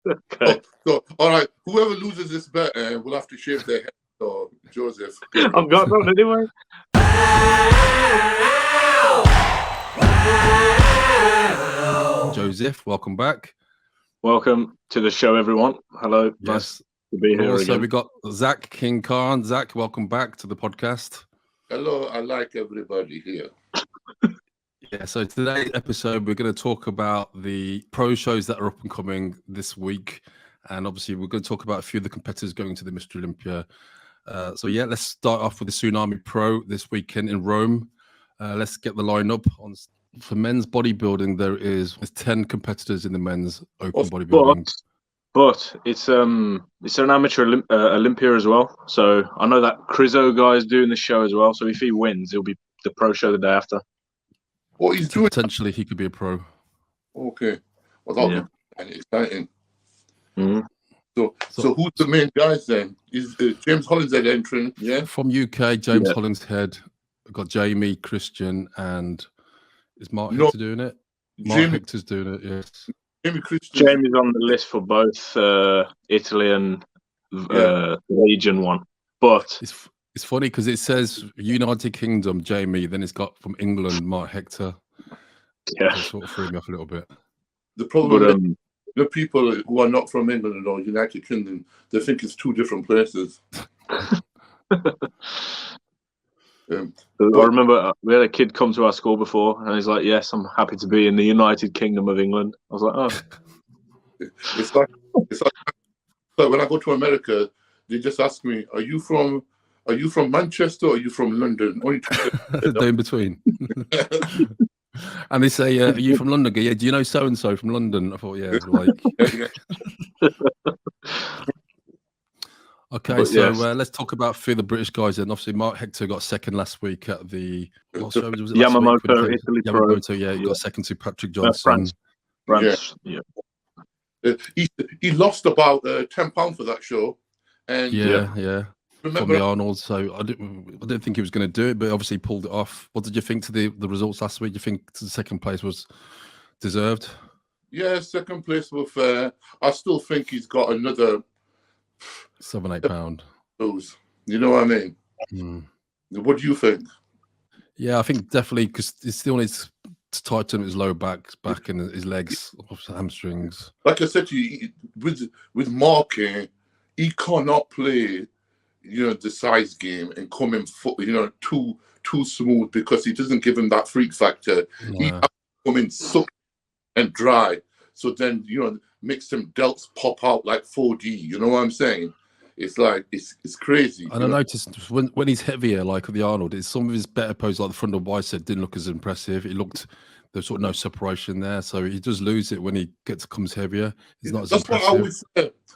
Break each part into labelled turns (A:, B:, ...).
A: Okay. So, all right, whoever loses this bet will have to shave their head. So, Joseph.
B: I've got that anyway.
C: Joseph, welcome back.
B: Welcome to the show, everyone. Hello.
C: Yes.
B: Nice to be here
C: Also,
B: again.
C: we got Zack King Khan. Zack, welcome back to the podcast.
A: Hello, I like everybody here.
C: Yeah, so today's episode, we're going to talk about the pro shows that are up and coming this week. And obviously, we're going to talk about a few of the competitors going to the Mr. Olympia. So yeah, let's start off with the Tsunami Pro this weekend in Rome. Let's get the lineup on. For men's bodybuilding, there's 10 competitors in the men's open bodybuilding.
B: But it's an amateur Olympia as well. So I know that Crizo guy is doing the show as well. So if he wins, it'll be the pro show the day after.
A: What he's doing?
C: Potentially, he could be a pro.
A: Okay, well that'll be exciting.
B: Mm-hmm.
A: So who's the main guys then? Is James Hollinshead entering? Yeah,
C: from UK, James Hollinshead. We've got Jamie, Christian, and is Mark Hector doing it? Mark Hector's doing it. Yes.
B: Jamie's on the list for both Italy and Legion one, but
C: it's funny because it says United Kingdom, Jamie, then it's got from England, Mark Hector.
B: Yeah,
C: that sort of threw me off a little bit.
A: The problem the people who are not from England or United Kingdom, they think it's two different places.
B: I remember we had a kid come to our school before, and he's like, "Yes, I'm happy to be in the United Kingdom of England." I was like, "Oh."
A: It's like when I go to America, they just ask me, "Are you from Manchester or are you from London?" Only
C: two in between. And they say, "Are you from London?" Yeah. Do you know so and so from London? I thought, yeah, like. Okay, but so let's talk about a few of the British guys. And obviously, Mark Hector got second last week at the
B: Yamamoto Italy Pro.
C: Yamamoto, yeah, he got second to Patrick Johnson.
B: France.
A: Yeah. He lost about £10 for that show. And
C: remember from the Arnold. So I didn't think he was going to do it, but obviously pulled it off. What did you think to the results last week? Do you think the second place was deserved?
A: Yeah, second place was fair. I still think he's got another
C: 7-8 pound.
A: You know what I mean?
C: Mm.
A: What do you think?
C: Yeah, I think definitely because he still needs to tighten his low back and his legs, hamstrings.
A: Like I said to you, with Mark, he cannot play, the size game and come in, too smooth because he doesn't give him that freak factor.
C: No.
A: He has to come in suck and dry. So then, makes them delts pop out like 4D. You know what I'm saying? It's like it's crazy.
C: And I noticed when he's heavier, like the Arnold, some of his better poses, like the frontal bicep, didn't look as impressive. It looked there's sort of no separation there, so he does lose it when he comes heavier. He's not as impressive.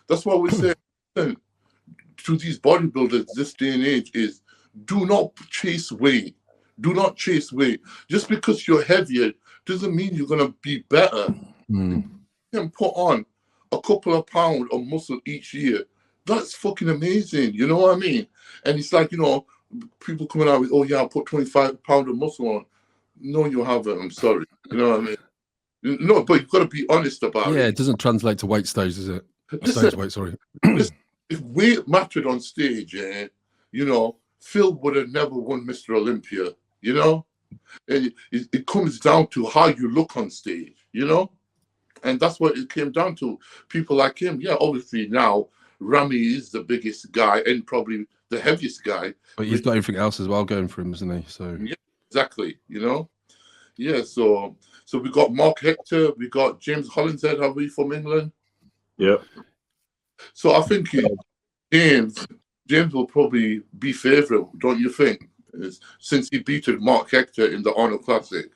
A: That's what I always say to these bodybuilders this day and age is do not chase weight. Do not chase weight. Just because you're heavier doesn't mean you're gonna be better.
C: Mm.
A: You can put on a couple of pounds of muscle each year. That's fucking amazing. You know what I mean? And it's like, people coming out with, "Oh yeah, I put 25 pounds of muscle on." No, you haven't. I'm sorry. You know what I mean? No, but you've got to be honest about it.
C: Yeah, it doesn't translate to weight stage, does it? Stage weight, sorry.
A: If weight mattered on stage, Phil would have never won Mr. Olympia, It comes down to how you look on stage, And that's what it came down to. People like him, obviously now, Ramy is the biggest guy and probably the heaviest guy.
C: But he's got everything else as well going for him, isn't he? So
A: yeah, exactly. Yeah. So we got Mark Hector, we got James Hollinshead, have we, from England?
B: Yeah.
A: So I think James will probably be favourite, don't you think? Since he beat Mark Hector in the Arnold Classic.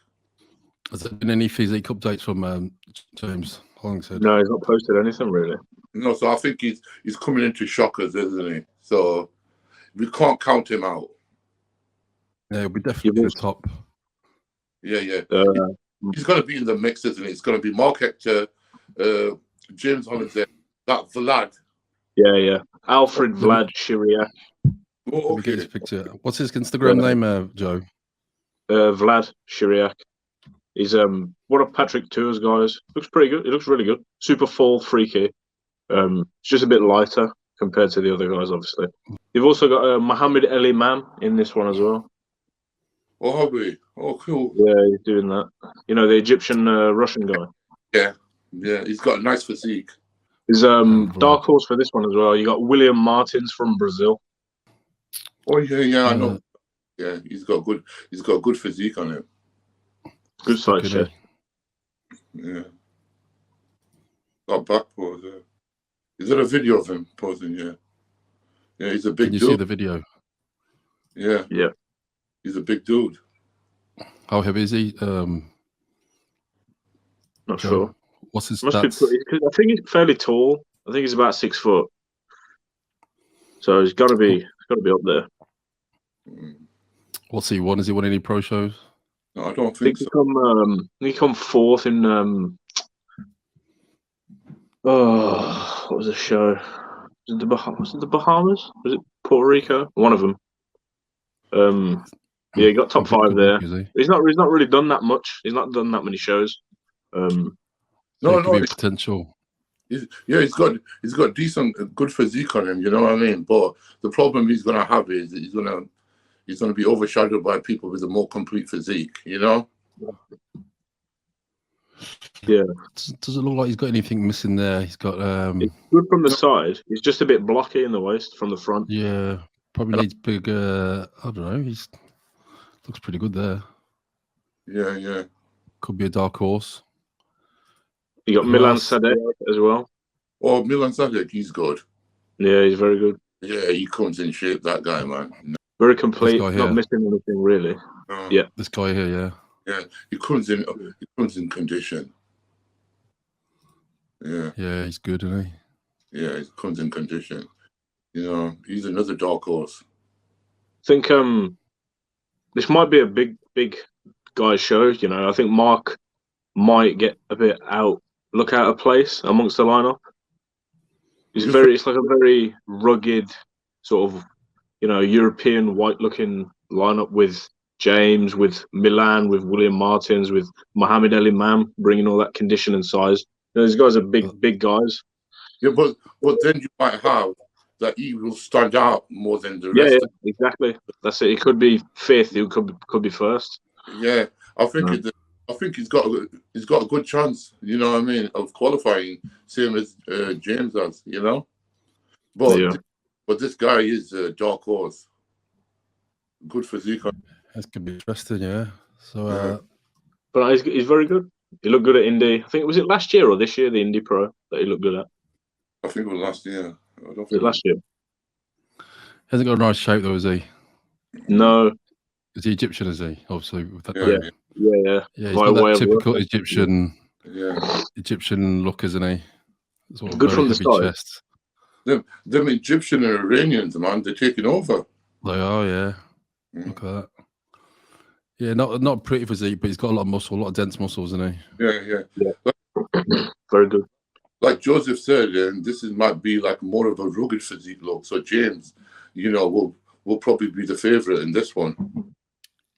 C: Has there been any physique updates from James Hollinshead?
B: No, he's not posted anything really.
A: No, so I think he's coming into shockers, isn't he? So we can't count him out.
C: Yeah, we definitely the top.
A: Yeah. He's going to be in the mix, isn't he? It's going to be Mark Hector, James Hollinshead, that Vlad.
B: Yeah. Alfred Vlad Shiriak.
A: Oh,
C: okay. Let me get his picture. What's his Instagram name, Joe?
B: Vlad Shiriak. He's one of Patrick Tour's guys. Looks pretty good. He looks really good. Super full, freaky. It's just a bit lighter compared to the other guys, obviously. You've also got Muhammad El Imam in this one as well.
A: Oh, have we? Oh, cool.
B: Yeah, he's doing that. You know, the Egyptian Russian guy.
A: Yeah, he's got a nice physique.
B: He's dark horse for this one as well. You got William Martins from Brazil.
A: Oh yeah, I know. Yeah, he's got good physique on him.
B: Good side shape.
A: Yeah. Got back pose. Yeah. Is there a video of him posing? Yeah. Yeah, he's a big dude.
C: Can you see the video?
A: Yeah.
B: Yeah.
A: He's a big dude.
C: How heavy is he?
B: Not sure.
C: What's his
B: Must
C: stats?
B: I think he's fairly tall. I think he's about 6 foot. So he's got to be up there.
C: What's he won? Has he won any pro shows?
A: No, I don't think so.
B: He come fourth in what was the show? Was it the Bahamas? Was it Puerto Rico? One of them. Yeah, he got top 5 there. He's not really done that much. He's not done that many shows.
C: No, potential.
A: He's got decent, good physique on him. You know what I mean? But the problem he's gonna have is he's gonna be overshadowed by people with a more complete physique. You know?
B: Yeah.
C: Does it look like he's got anything missing there? He's got.
B: It's good from the side. He's just a bit blocky in the waist from the front.
C: Yeah, probably needs big. I don't know. He's looks pretty good there.
A: Yeah.
C: Could be a dark horse.
B: You got Milan Sadek as well.
A: Oh, Milan Sadek, he's good.
B: Yeah, he's very good.
A: Yeah, he comes in shape, that guy, man.
B: Very complete, not missing anything really. Yeah.
C: This guy here, yeah.
A: Yeah, he comes in condition. Yeah.
C: Yeah, he's good, isn't he?
A: Yeah, he comes in condition. You know, he's another dark horse.
B: I think this might be a big guy show. You know, I think Mark might get a bit out of place amongst the lineup. It's like a very rugged sort of, you know, European white looking lineup with James, with Milan, with William Martins, with Muhammad El Imam, bringing all that condition and size. You know, these guys are big guys.
A: Yeah, but then you might have that he will stand out more than the rest.
B: Yeah, exactly. That's it. He could be 5th. He could be 1st.
A: Yeah, I think he's got a good chance. You know what I mean, of qualifying, same as James has. You know, but this guy is a dark horse. Good physique.
C: This could be interesting, yeah. So,
B: but he's very good. He looked good at Indy. I think was it last year or this year, the Indy Pro that he looked good at.
A: I think it was last year.
B: Was it last year?
C: Hasn't got a nice shape though, is he?
B: No.
C: Is he Egyptian? Is he? Obviously, with that.
B: Yeah.
C: Yeah, he's got that typical Egyptian. Yeah. Egyptian look, isn't he? Sort of
B: good from the side.
C: Chest.
A: Them Egyptian and Iranians, man, they're taking over.
C: They are, yeah. Look at that. Yeah, not pretty physique, but he's got a lot of muscle, a lot of dense muscles, isn't he?
A: Yeah.
B: Very good.
A: Like Joseph said, and might be like more of a rugged physique look. So James, you know, will probably be the favourite in this one.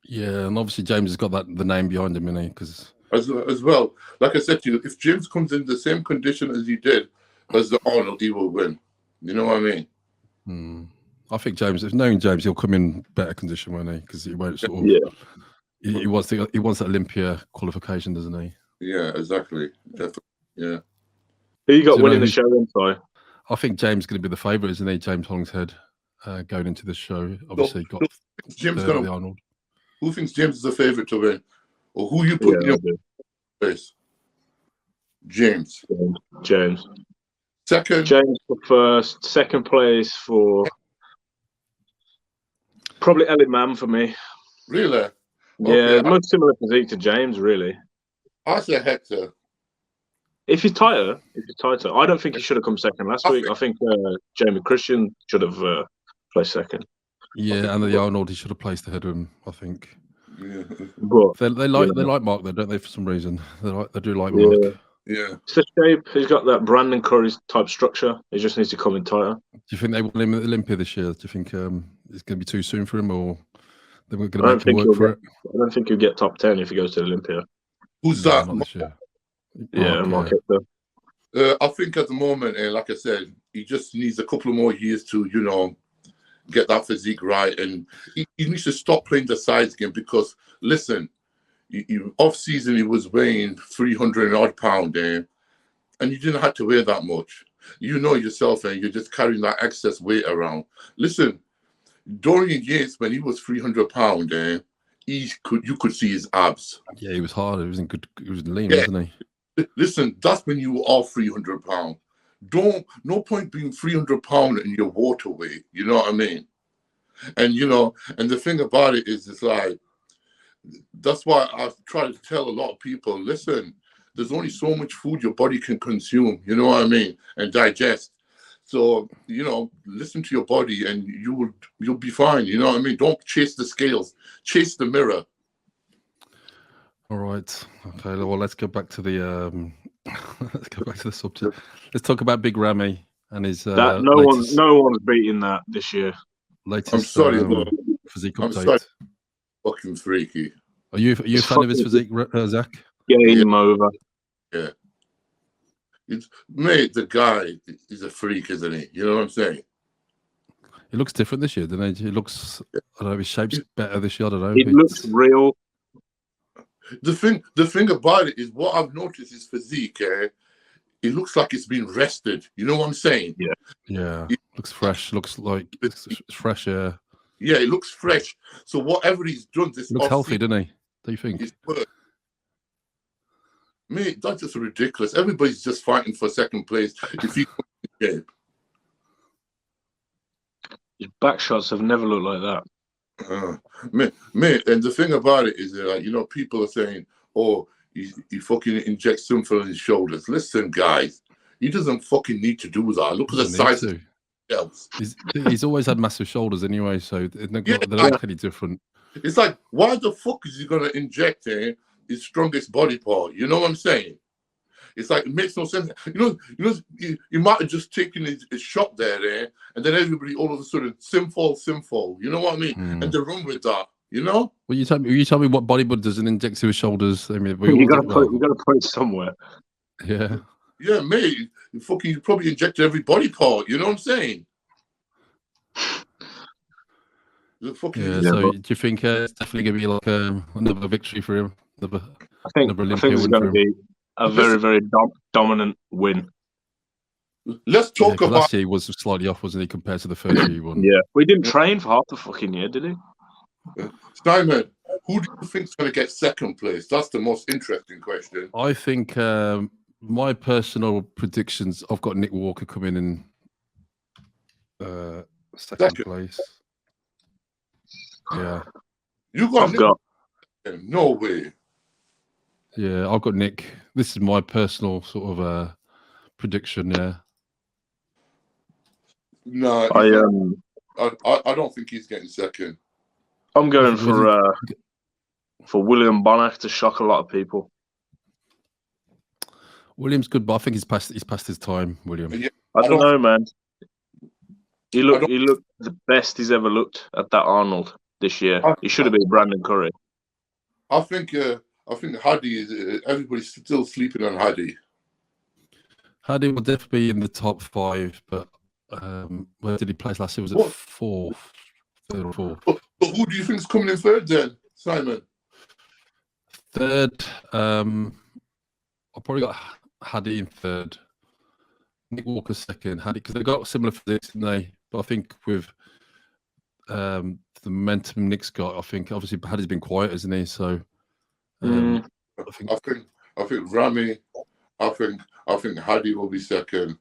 C: Yeah, and obviously James has got the name behind him, isn't he? Because
A: as well, like I said to you, if James comes in the same condition as he did as the Arnold, he will win. You know what I mean?
C: I think James, if knowing James, he'll come in better condition, won't he? Because he won't sort of. Yeah. He wants that Olympia qualification, doesn't he?
A: Yeah, exactly. Definitely. Yeah.
B: Who you got winning the show then, Si?
C: I think James is going to be the favourite, isn't he? James Hollingshead going into this show. Obviously, got
A: James
C: the Arnold.
A: Who thinks James is the favourite to win? Or who you put in your place? James.
B: James.
A: Second.
B: James for first. Second place for probably El Imam for me.
A: Really?
B: Yeah, okay. Most similar physique to James, really.
A: I say Hector.
B: If he's tighter, I don't think he should have come second last week. I think Jamie Christian should have placed second.
C: Yeah, and the Arnold, he should have placed ahead of him, I think.
A: Yeah.
B: But
C: they like Mark though, don't they? For some reason, they do like Mark.
A: Yeah.
B: It's the shape. He's got that Brandon Curry type structure. He just needs to come in tighter.
C: Do you think they want him at Olympia this year? Do you think it's going to be too soon for him, or they're going to make him work for it?
B: I don't think he'll get top 10 if he goes to Olympia.
A: Who's that?
C: Not this year.
B: Yeah, Mark Hector.
A: I think at the moment, like I said, he just needs a couple of more years to, get that physique right, and he needs to stop playing the size game because, listen, off season he was weighing 300 odd pound, and you didn't have to weigh that much. You know yourself, and you're just carrying that excess weight around. Listen, Dorian Yates, when he was 300 pound, you could see his abs.
C: Yeah, he was hard. He was in good. He was lean,
A: Yeah.
C: wasn't he?
A: Listen, that's when you are 300 pound. No point being 300 pound in your water weight. You know what I mean? And and the thing about it is, it's like, that's why I try to tell a lot of people, listen, there's only so much food your body can consume. You know what I mean? And digest. So, listen to your body, and you'll be fine. You know what I mean? Don't chase the scales, chase the mirror.
C: All right. Okay. Well, let's go back to the let's go back to the subject. Let's talk about Big Ramy and his
B: that no one's beating that this year.
C: Latest,
A: I'm sorry,
C: physique
A: I'm
C: update.
A: sorry. Fucking freaky.
C: Are you a fan of his physique, Zack?
B: Getting him over.
A: Yeah. Mate, the guy is a freak, isn't he? You know what I'm saying?
C: He looks different this year, doesn't he? He looks, I don't know, his shape's better this year. I don't know.
B: It looks real.
A: The thing about it is, what I've noticed is physique, it looks like it's been rested. You know what I'm saying?
C: Yeah. Looks fresh. Looks like it's fresh. Yeah.
A: Yeah, it looks fresh. So whatever he's done, this
C: Looks healthy, doesn't he? Do you think?
A: Mate, that's just ridiculous. Everybody's just fighting for second place. If you game.
B: His back shots have never looked like that.
A: Mate, and the thing about it is that, people are saying, oh, he fucking injects something on his shoulders. Listen, guys, he doesn't fucking need to do that. Look at the size of else.
C: He's always had massive shoulders anyway, so they don't look any different. It's
A: like, why the fuck is he going to inject his strongest body part? You know what I'm saying? It's like, it makes no sense. You might have just taken his shot there, and then everybody all of a sudden, sinful. You know what I mean? And they run with that, Well,
C: you tell me what bodybuilder doesn't inject to his shoulders. I mean,
B: you got to put it somewhere.
C: Yeah.
A: Yeah, mate. You probably injected every body part. You know what I'm saying?
C: So do you think it's definitely going to be like another victory for him?
B: I think it's going to be a very, very dominant win.
A: Let's talk about...
C: Last year he was slightly off, wasn't he, compared to the first year he won?
B: Yeah. We didn't train for half the fucking year, did he?
A: Simon, who do you think's going to get second place? That's the most interesting question.
C: I think my personal predictions, I've got Nick Walker coming in second place. Yeah.
A: You got Nick? No way.
C: Yeah, I've got Nick. This is my personal sort of prediction, yeah.
A: No, I don't think he's getting second.
B: I'm going for William Bonner to shock a lot of people.
C: William's good, but I think he's past his time, William.
A: Yeah,
B: I don't know, man. He looked the best he's ever looked at that Arnold this year. He should have been Brandon Curry.
A: I think Hadi is. Everybody's still sleeping on Hadi.
C: Hadi will definitely be in the top 5, but where did he place last year? Was it fourth? Third or fourth?
A: But who do you think's coming in third then, Simon?
C: Third, I've probably got Hadi in third. Nick Walker second. Hadi, because they've got similar physiques, didn't they? But I think with the momentum Nick's got, I think obviously Hadi's been quiet, isn't he? So
A: I think Ramy. I think Hadi will be second.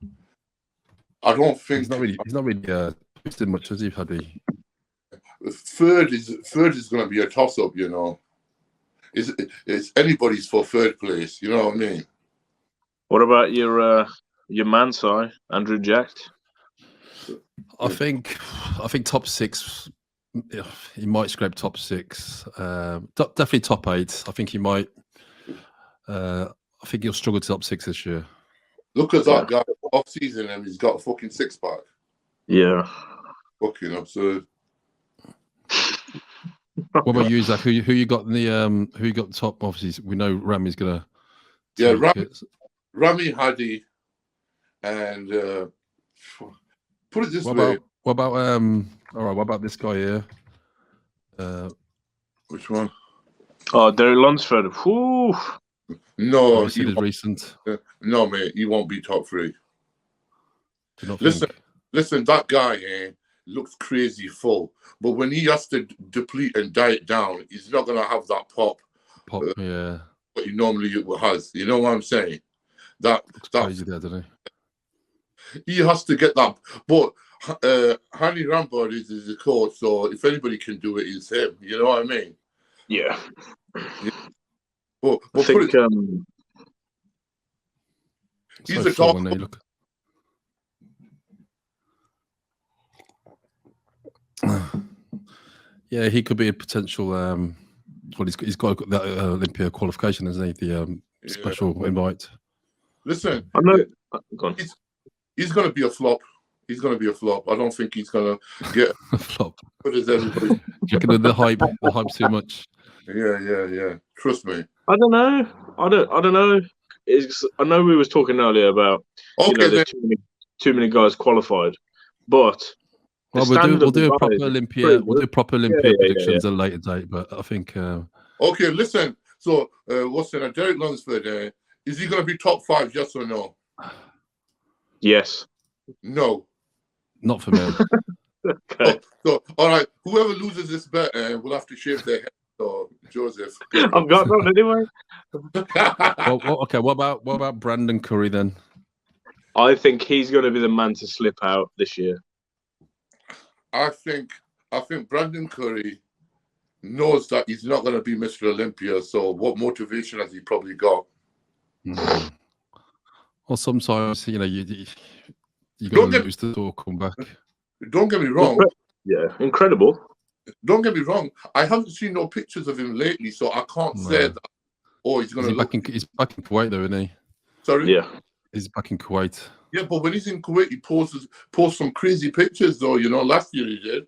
A: I don't think
C: he's not really boosted much, has he, Hadi?
A: Third is going to be a toss up, It's anybody's for third place, you know what I mean?
B: What about your man, Andrew Jack?
C: I think top 6. He might scrape top 6. Definitely top 8. I think he might. I think he'll struggle to top 6 this year.
A: Look at that guy off season, and he's got a fucking 6-pack.
B: Yeah,
A: fucking absurd.
C: What about you, Zack? Who you got in the who you got top? Obviously, we know Ramy's gonna.
A: Yeah, Ramy, Hadi, And put it this
C: What
A: way.
C: about all right, what about this guy here?
A: Which one?
B: Oh, Derek Lunsford. Whew.
A: No,
C: He is recent.
A: no, mate, he won't be top 3.
C: Do you not
A: Listen,
C: think?
A: listen, that guy looks crazy full, but when he has to deplete and diet down, he's not gonna have that pop.
C: Yeah.
A: What he normally has. You know what I'm saying? That
C: Crazy there, doesn't
A: he has to get that. But Hani Rambod is the coach, so if anybody can do it, it's him. You know what I mean?
B: Yeah.
A: But
B: I think
A: he's a top.
C: Yeah, he could be a potential. Well, he's got that Olympia qualification, isn't he? The special invite.
A: Listen,
B: I know. Go on.
A: He's going to be a flop. He's going to be a flop. I don't think he's going to get
C: a flop.
A: What is everybody?
C: You reckon the hype's too much?
A: Yeah. Trust me.
B: I don't know. I don't know. I know we was talking earlier about there's too many guys qualified, but
C: well, we'll do a proper Olympia. We'll do proper Olympia predictions at a later date. But I think.
A: Okay, listen. So, what's in Derek Lunsford? Is he going to be top 5? Yes or no?
B: Yes.
A: No.
C: Not for me.
B: Okay.
A: So, all right. Whoever loses this bet will have to shave their head. So, Joseph.
B: I've got that anyway.
C: Okay. What about Brandon Curry then?
B: I think he's going to be the man to slip out this year.
A: I think Brandon Curry knows that he's not going to be Mr. Olympia. So, what motivation has he probably got?
C: Mm. Well, sometimes you got to lose to come back.
A: Don't get me wrong.
B: Yeah, incredible.
A: Don't get me wrong. I haven't seen no pictures of him lately, so I can't say that. Oh, he's going to look.
C: He's back in Kuwait, though, isn't he?
A: Sorry.
B: Yeah,
C: he's back in Kuwait.
A: Yeah, but when he's in Kuwait, he posts some crazy pictures, though. Last year he did.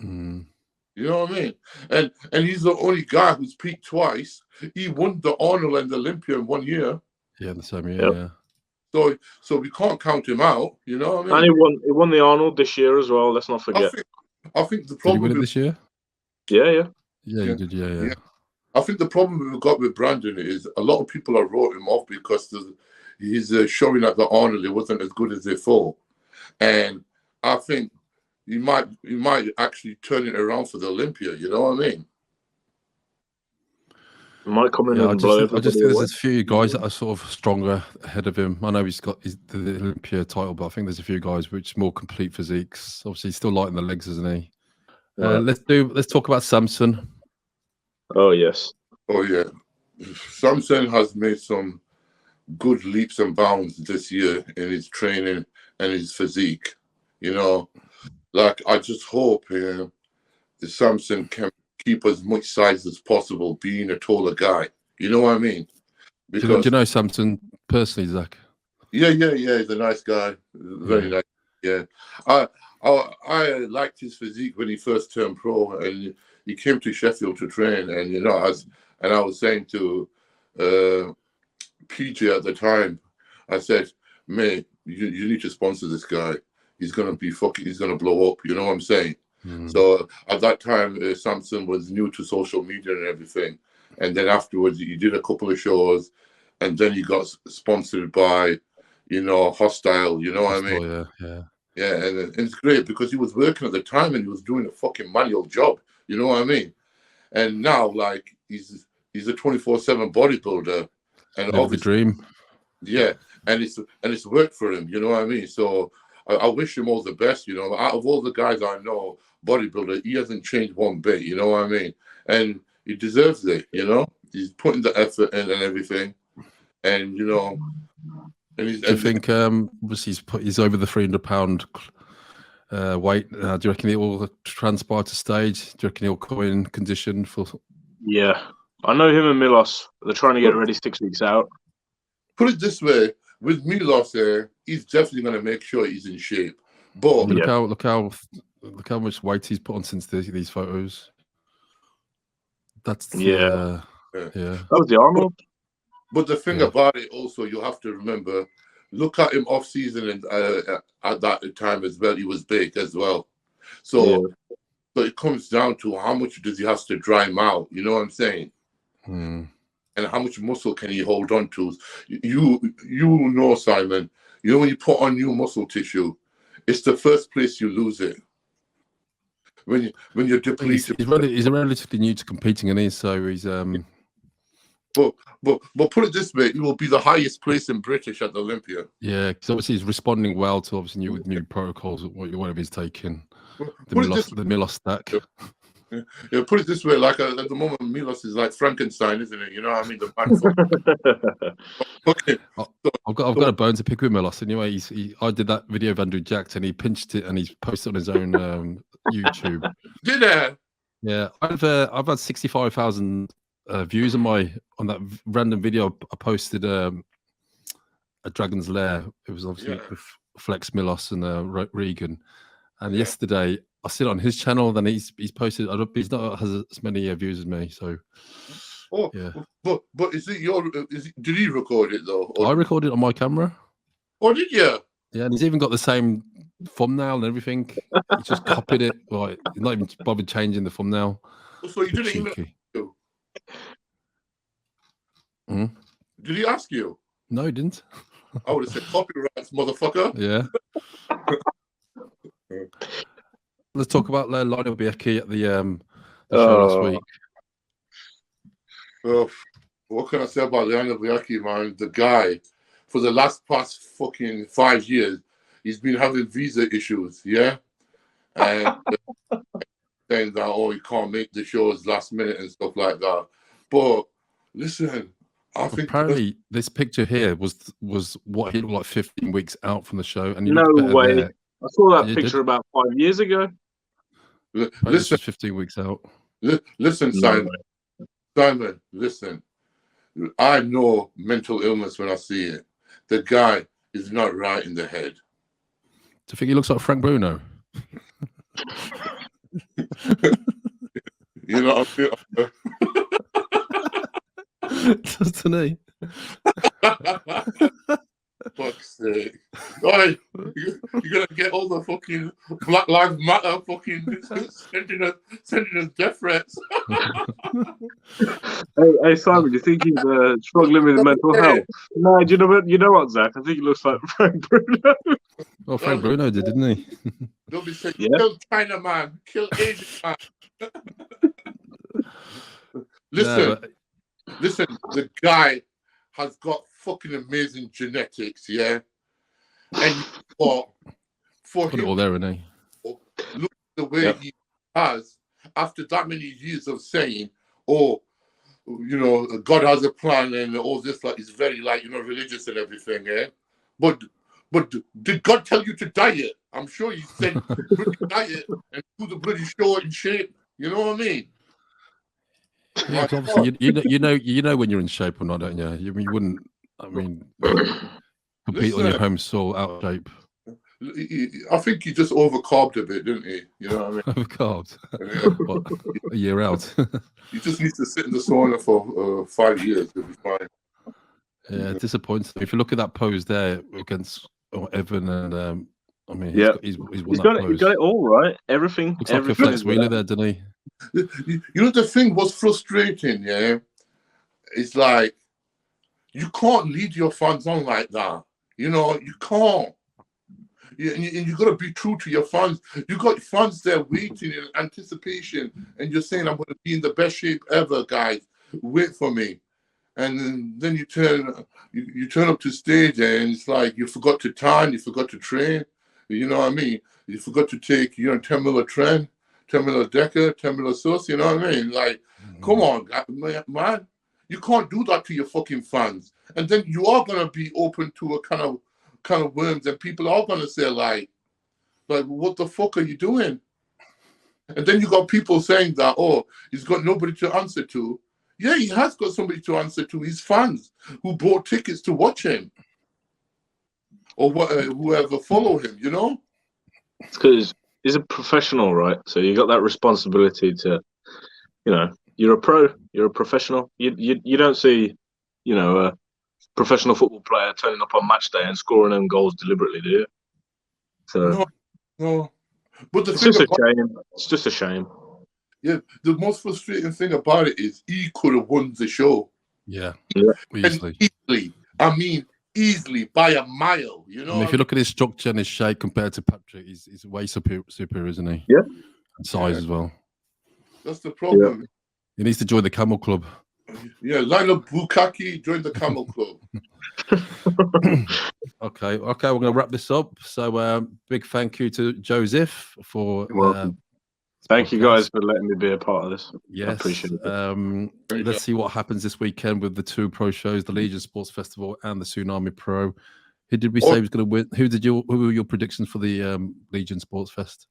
C: Mm.
A: You know what I mean? And he's the only guy who's peaked twice. He won the Arnold and the Olympia in 1 year.
C: Yeah, the same year.
B: Yep.
C: Yeah.
A: So we can't count him out. You know what I mean?
B: And he won the Arnold this year as well. Let's not forget.
A: I think the
C: Did
A: problem
C: he win it this year?
B: Yeah.
C: Yeah, he did. Yeah.
A: I think the problem we've got with Brandon is a lot of people have wrote him off because he's showing at the Arnold it wasn't as good as they thought, and I think he might actually turn it around for the Olympia. You know what I mean?
B: He might come in and blow everybody
C: I just think
B: away.
C: there's a few guys that are sort of stronger ahead of him. I know he's got the Olympia title, but I think there's a few guys which more complete physiques. Obviously, he's still light in the legs, isn't he? Let's talk about Samson.
B: Oh yes.
A: Oh yeah. Samson has made some good leaps and bounds this year in his training and his physique. I just hope Samson can keep as much size as possible, being a taller guy. You know what I mean?
C: Because, do you know Samson personally, Zack?
A: Yeah. He's a nice guy. Very nice. Yeah. I liked his physique when he first turned pro, and he came to Sheffield to train. And I was saying to PJ at the time, I said, "Mate, you need to sponsor this guy. He's gonna blow up." You know what I'm saying? Mm. So at that time, Samson was new to social media and everything. And then afterwards, he did a couple of shows, and then he got sponsored by, Hostile. You know what I mean? Yeah, and it's great because he was working at the time and he was doing a fucking manual job. You know what I mean? And now, he's a 24/7 bodybuilder, and obviously,
C: dream.
A: Yeah, and it's worked for him. You know what I mean? So I wish him all the best. Out of all the guys I know, bodybuilder, he hasn't changed one bit. You know what I mean? And he deserves it. He's putting the effort in and everything, and And
C: do you think obviously he's over the 300-pound weight? Do you reckon it will transpire to stage? Do you reckon he'll come in condition for?
B: Yeah, I know him and Milos. They're trying to get ready 6 weeks out.
A: Put it this way: with Milos there, he's definitely going to make sure he's in shape. But
C: look how much weight he's put on since these photos. That's
B: yeah. That was the Arnold.
A: But the thing about it also, you have to remember, look at him off season and at that time as well. He was big as well. So it comes down to how much does he have to dry him out? You know what I'm saying?
C: Mm.
A: And how much muscle can he hold on to? You know, Simon. You know when you put on new muscle tissue, it's the first place you lose it. When you're depleted.
C: He's relatively new to competing, and so he's
A: But put it this way, he will be the highest place in British at the Olympia.
C: Yeah, because obviously he's responding well to obviously new protocols. Whatever he's taking, the Milos stack.
A: Yeah, put it this way, like at the moment, Milos is like Frankenstein, isn't it? You know what I mean? The man. Okay.
C: I've got a bone to pick with Milos. Anyway, I did that video of Andrew Jackson. He pinched it and he's posted on his own YouTube.
A: Did I?
C: Yeah, I've had 65,000 views on that random video I posted at Dragon's Lair. It was obviously with Flex Milos and Regan. And yesterday I see it on his channel. Then he's posted. He's not has as many views as me. So,
A: but is it did he record it though?
C: I recorded it on my camera.
A: Oh, did you?
C: Yeah, and he's even got the same thumbnail and everything. He just copied it. Right, he's not even bothered changing the thumbnail.
A: So you didn't even.
C: Hmm?
A: Did he ask you?
C: No, he didn't.
A: I would have said copyrights, motherfucker.
C: Yeah. Let's talk about Lionel Beyeke at the show last week.
A: What can I say about Lionel Beyeke, man? The guy, for the past fucking 5 years, he's been having visa issues, yeah? And saying that, he can't make the shows last minute and stuff like that. But listen, I think
C: apparently this picture here was what he looked like 15 weeks out from the show. And
B: no way. There. I saw that picture about 5 years ago.
A: Listen,
C: 15 weeks out.
A: Listen, Simon. Simon, listen. I know mental illness when I see it. The guy is not right in the head.
C: Do you think he looks like Frank Bruno?
A: You know, I feel.
C: Doesn't he?
A: Fuck's sake. You're gonna get all the fucking Black Lives Matter fucking sending us death threats.
B: Hey Simon, do you think he's struggling with mental health? No, do you know what, Zack? I think he looks like Frank Bruno.
C: Well, Frank Bruno did, didn't he?
A: Don't be saying, kill China man, kill Asian man. Listen, the guy has got fucking amazing genetics, yeah? And for
C: put
A: him,
C: it all there, isn't he?
A: Look at the way he has, after that many years of saying, God has a plan and all this, like, he's very, religious and everything, yeah? But did God tell you to diet? I'm sure he said, diet and do the bloody show in shape. You know what I mean?
C: Yeah, obviously, you know when you're in shape or not, don't you? You wouldn't. I mean, compete on your home soil out of shape.
A: I think he just overcarved a bit, didn't he? You know what I mean?
C: Overcarved. What, a year out.
A: He just needs to sit in the sauna for 5 years. He'll be fine.
C: Yeah, disappointing. If you look at that pose there against Evan and he's got
B: it all right. Everything.
C: Looks like a Flex Wheeler there, doesn't he?
A: You know, the thing was frustrating, yeah? It's like, you can't lead your fans on like that. You know, you can't. And you got to be true to your fans. You got fans there waiting in anticipation, and you're saying, I'm going to be in the best shape ever, guys. Wait for me. And then you turn up to stage, and it's like you forgot to tan, you forgot to train. You know what I mean? You forgot to take, 10 mil tren, 10 mil deca, 10 mil sauce. You know what I mean? Like, come on, man. You can't do that to your fucking fans. And then you are gonna be open to a kind of worms, and people are gonna say like, what the fuck are you doing? And then you got people saying that, he's got nobody to answer to. Yeah, he has got somebody to answer to. His fans who bought tickets to watch him, or whoever follow him. You know,
B: it's because he's a professional, right? So you got that responsibility to, you're a pro, you're a professional. You don't see, professional football player turning up on match day and scoring them goals deliberately, do you? So
A: No. But the
B: it's
A: thing
B: just a
A: about
B: shame. It's just a shame.
A: the most frustrating thing about it is he could have won the show.
C: Yeah.
A: Easily. I mean, easily by a mile. You know,
C: if you look at his structure and his shape compared to Patrick, he's way superior, isn't he?
B: Yeah.
C: And size as well.
A: That's the problem.
C: Yeah. He needs to join the Camel Club.
A: Yeah, Lionel Beyeke joined the Camel Club.
C: Okay, we're going to wrap this up. So, big thank you to Joseph for.
B: Thank you guys for letting me be a part of this.
C: Yes,
B: I appreciate it.
C: Let's see what happens this weekend with the two pro shows, the Legion Sports Festival and the Tsunami Pro. Who did we say was going to win? Who were your predictions for the Legion Sports Fest?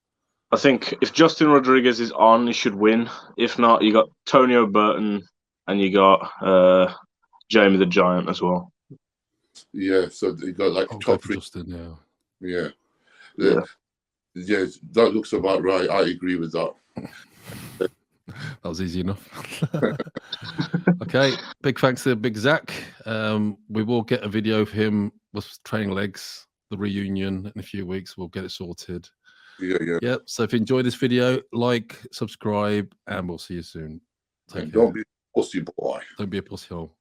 B: I think if Justin Rodriguez is on, he should win. If not, you got Tony O'Burton and you got Jamie the Giant as well.
A: Yeah, so you got like top three.
C: Justin,
A: yeah, that looks about right. I agree with that.
C: That was easy enough. Okay, big thanks to Big Zack. We will get a video of him with training legs, the reunion in a few weeks. We'll get it sorted. Yeah. So if you enjoyed this video, like, subscribe, and we'll see you soon.
A: Don't be a pussy boy.
C: Don't be a pussy hole.